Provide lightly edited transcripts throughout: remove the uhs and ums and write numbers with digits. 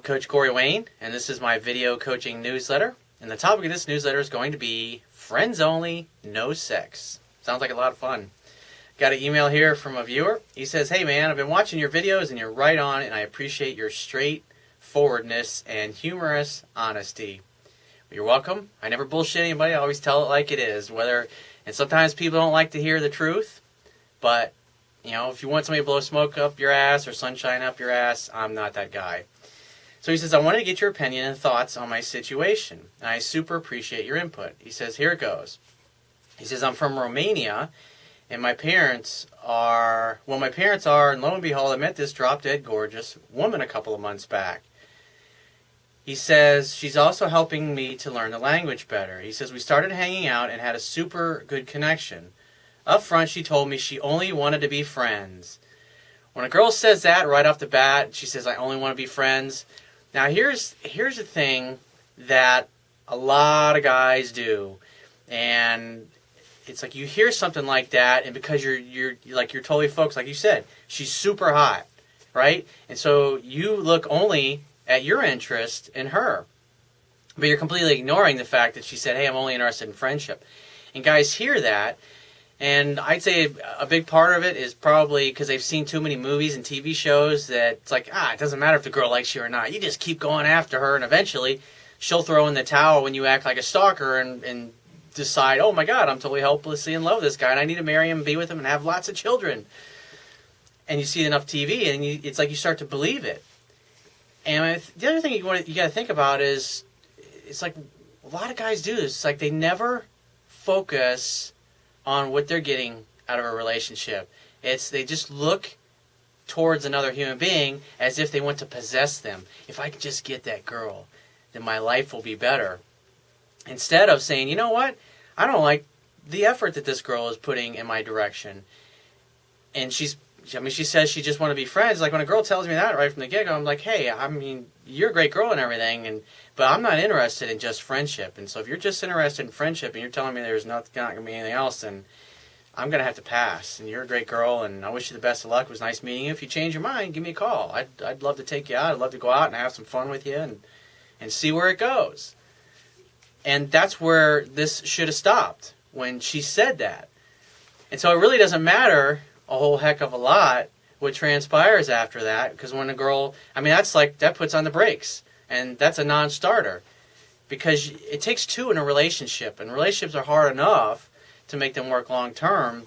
I'm Coach Corey Wayne, and this is my video coaching newsletter. And the topic of this newsletter is going to be friends only, no sex. Sounds like a lot of fun. Got an email here from a viewer. He says, "Hey man, I've been watching your videos and you're right on, and I appreciate your straightforwardness and humorous honesty." You're welcome. I never bullshit anybody. I always tell it like it is. And sometimes people don't like to hear the truth, but if you want somebody to blow smoke up your ass or sunshine up your ass, I'm not that guy. So he says, "I wanted to get your opinion and thoughts on my situation, and I super appreciate your input." He says, here it goes. He says, "I'm from Romania, and my parents are, and lo and behold, I met this drop-dead gorgeous woman a couple of months back." He says, "She's also helping me to learn the language better." He says, "We started hanging out and had a super good connection. Up front, she told me she only wanted to be friends." When a girl says that right off the bat, she says, "I only want to be friends." Now, here's the thing that a lot of guys do, and it's like you hear something like that, and because you're totally focused, like you said, she's super hot, right? And so you look only at your interest in her, but you're completely ignoring the fact that she said, "Hey, I'm only interested in friendship." And guys hear that. And I'd say a big part of it is probably because they've seen too many movies and TV shows that it's like, it doesn't matter if the girl likes you or not. You just keep going after her, and eventually she'll throw in the towel when you act like a stalker and decide, "Oh my God, I'm totally hopelessly in love with this guy, and I need to marry him and be with him and have lots of children." And you see enough TV, and it's like you start to believe it. And the other thing you got to think about is, it's like a lot of guys do this. It's like they never focus on what they're getting out of a relationship. They just look towards another human being as if they want to possess them. If I could just get that girl, then my life will be better. Instead of saying, "You know what? I don't like the effort that this girl is putting in my direction." And she says she just want to be friends. Like when a girl tells me that right from the get-go, I'm like, "Hey, you're a great girl and everything, but I'm not interested in just friendship. And so if you're just interested in friendship and you're telling me there's not going to be anything else, then I'm going to have to pass. And you're a great girl, and I wish you the best of luck. It was nice meeting you. If you change your mind, give me a call. I'd love to take you out. I'd love to go out and have some fun with you and see where it goes." And that's where this should have stopped, when she said that. And so it really doesn't matter a whole heck of a lot what transpires after that, because when a girl, that puts on the brakes, and that's a non-starter, because it takes two in a relationship, and relationships are hard enough to make them work long-term,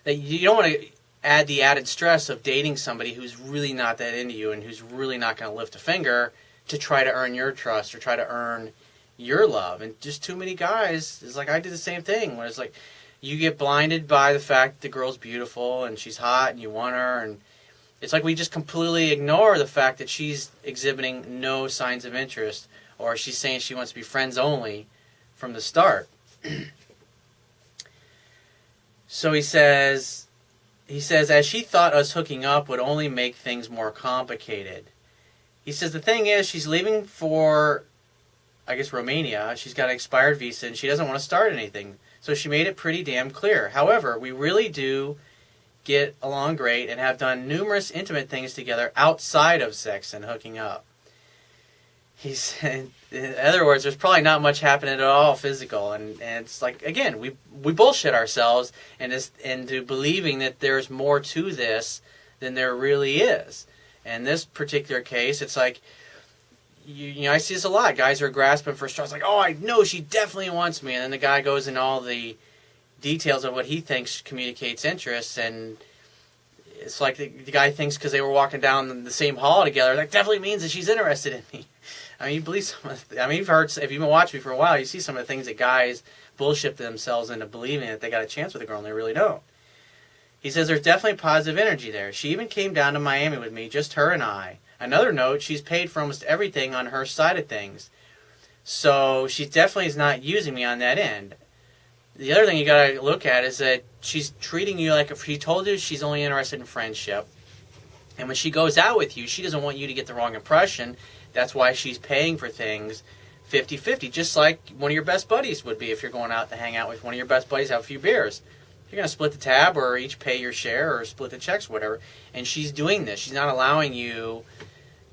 that you don't want to add the added stress of dating somebody who's really not that into you and who's really not going to lift a finger to try to earn your trust or try to earn your love. And just too many guys, it's like I did the same thing, where it's like you get blinded by the fact that the girl's beautiful and she's hot and you want her, and it's like we just completely ignore the fact that she's exhibiting no signs of interest, or she's saying she wants to be friends only from the start. So he says, "As she thought us hooking up would only make things more complicated." He says, "The thing is, she's leaving for, I guess, Romania. She's got an expired visa and she doesn't want to start anything. So she made it pretty damn clear. However, we really do get along great and have done numerous intimate things together outside of sex and hooking up." He said, in other words, there's probably not much happening at all physical. And it's like, again, we bullshit ourselves into believing that there's more to this than there really is. In this particular case, it's like, I see this a lot. Guys are grasping for straws, like, "Oh, I know she definitely wants me." And then the guy goes in all the details of what he thinks communicates interest, and it's like the guy thinks because they were walking down the same hall together, that definitely means that she's interested in me. You believe you've heard, if you've been watching me for a while, you see some of the things that guys bullshit themselves into believing that they got a chance with a girl, and they really don't. He says, "There's definitely positive energy there. She even came down to Miami with me, just her and I. Another note, she's paid for almost everything on her side of things. So she definitely is not using me on that end." The other thing you got to look at is that she's treating you like, if she told you she's only interested in friendship, and when she goes out with you, she doesn't want you to get the wrong impression. That's why she's paying for things 50-50, just like one of your best buddies would be if you're going out to hang out with one of your best buddies, have a few beers. You're going to split the tab or each pay your share or split the checks or whatever. And she's doing this. She's not allowing you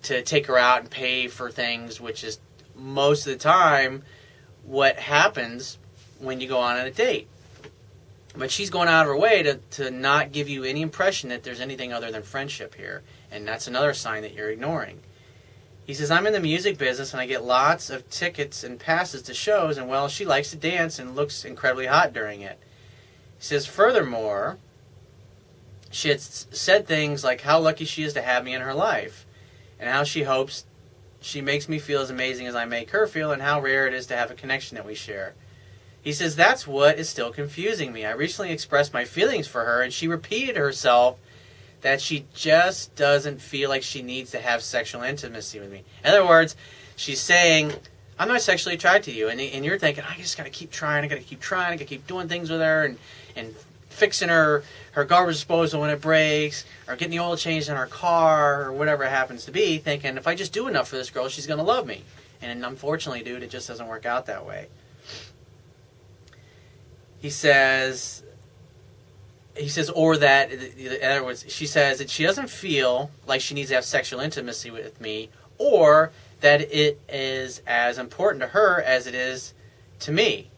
to take her out and pay for things, which is most of the time what happens when you go on a date. But she's going out of her way to not give you any impression that there's anything other than friendship here. And that's another sign that you're ignoring. He says, I'm in the music business and I get lots of tickets and passes to shows, and well, she likes to dance and looks incredibly hot during it. He says, furthermore, she had said things like how lucky she is to have me in her life, and how she hopes she makes me feel as amazing as I make her feel, and how rare it is to have a connection that we share. He says, that's what is still confusing me. I recently expressed my feelings for her, and she repeated herself that she just doesn't feel like she needs to have sexual intimacy with me. In other words, she's saying, I'm not sexually attracted to you. And you're thinking, I just got to keep trying, I got to keep doing things with her, and fixing her garbage disposal when it breaks, or getting the oil changed in her car, or whatever it happens to be, thinking, if I just do enough for this girl, she's going to love me. And unfortunately, dude, it just doesn't work out that way. He says, or that, in other words, she says that she doesn't feel like she needs to have sexual intimacy with me, or that it is as important to her as it is to me.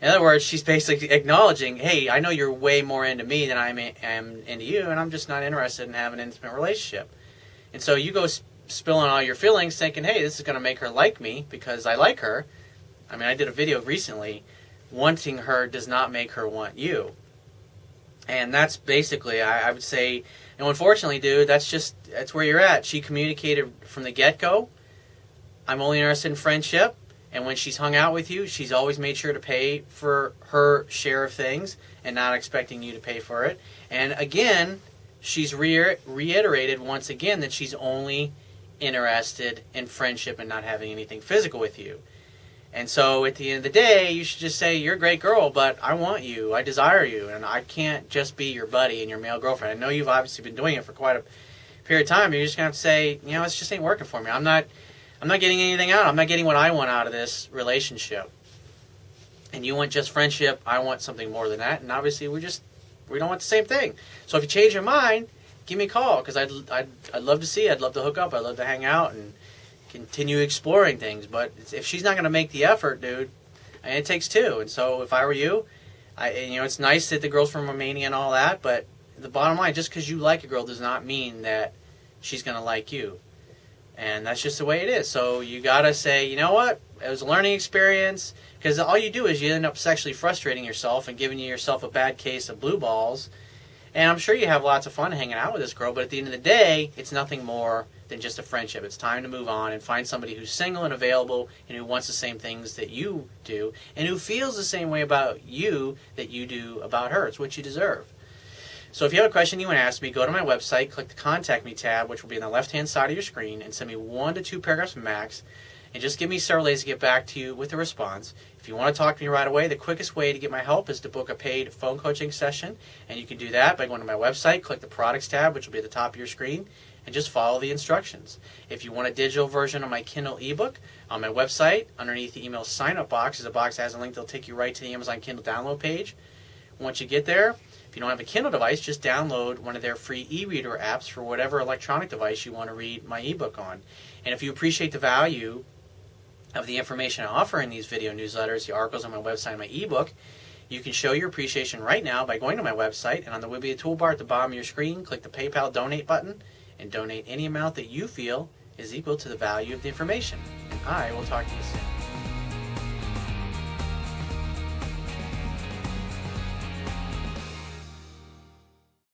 In other words, she's basically acknowledging, hey, I know you're way more into me than I am into you, and I'm just not interested in having an intimate relationship. And so you go spilling all your feelings thinking, hey, this is going to make her like me because I like her. I mean, I did a video recently, wanting her does not make her want you. And that's basically, I would say, unfortunately, dude, that's where you're at. She communicated from the get-go, I'm only interested in friendship. And when she's hung out with you, she's always made sure to pay for her share of things and not expecting you to pay for it. And again, she's reiterated once again that she's only interested in friendship and not having anything physical with you. And so at the end of the day, you should just say, you're a great girl, but I want you, I desire you, and I can't just be your buddy and your male girlfriend. I know you've obviously been doing it for quite a period of time. You're just going to have to say, it just ain't working for me. I'm not getting anything out. I'm not getting what I want out of this relationship. And you want just friendship. I want something more than that. And obviously, we don't want the same thing. So if you change your mind, give me a call, because I'd love to see you. I'd love to hook up. I'd love to hang out and continue exploring things. But if she's not going to make the effort, dude, and it takes two. And so if I were you, it's nice that the girl's from Romania and all that, but the bottom line, just because you like a girl does not mean that she's going to like you. And that's just the way it is. So you got to say, you know what? It was a learning experience, because all you do is you end up sexually frustrating yourself and giving yourself a bad case of blue balls. And I'm sure you have lots of fun hanging out with this girl, but at the end of the day, it's nothing more than just a friendship. It's time to move on and find somebody who's single and available and who wants the same things that you do and who feels the same way about you that you do about her. It's what you deserve. So if you have a question you want to ask me, go to my website, click the Contact Me tab, which will be on the left-hand side of your screen, and send me 1 to 2 paragraphs max, and just give me several days to get back to you with a response. If you want to talk to me right away, the quickest way to get my help is to book a paid phone coaching session, and you can do that by going to my website, click the Products tab, which will be at the top of your screen, and just follow the instructions. If you want a digital version of my Kindle ebook, on my website, underneath the email sign-up box, is a box that has a link that'll take you right to the Amazon Kindle download page. Once you get there, if you don't have a Kindle device, just download one of their free e-reader apps for whatever electronic device you want to read my ebook on. And if you appreciate the value of the information I offer in these video newsletters, the articles on my website, and my ebook, you can show your appreciation right now by going to my website, and on the Wibiya toolbar at the bottom of your screen, click the PayPal donate button and donate any amount that you feel is equal to the value of the information. And I will talk to you soon.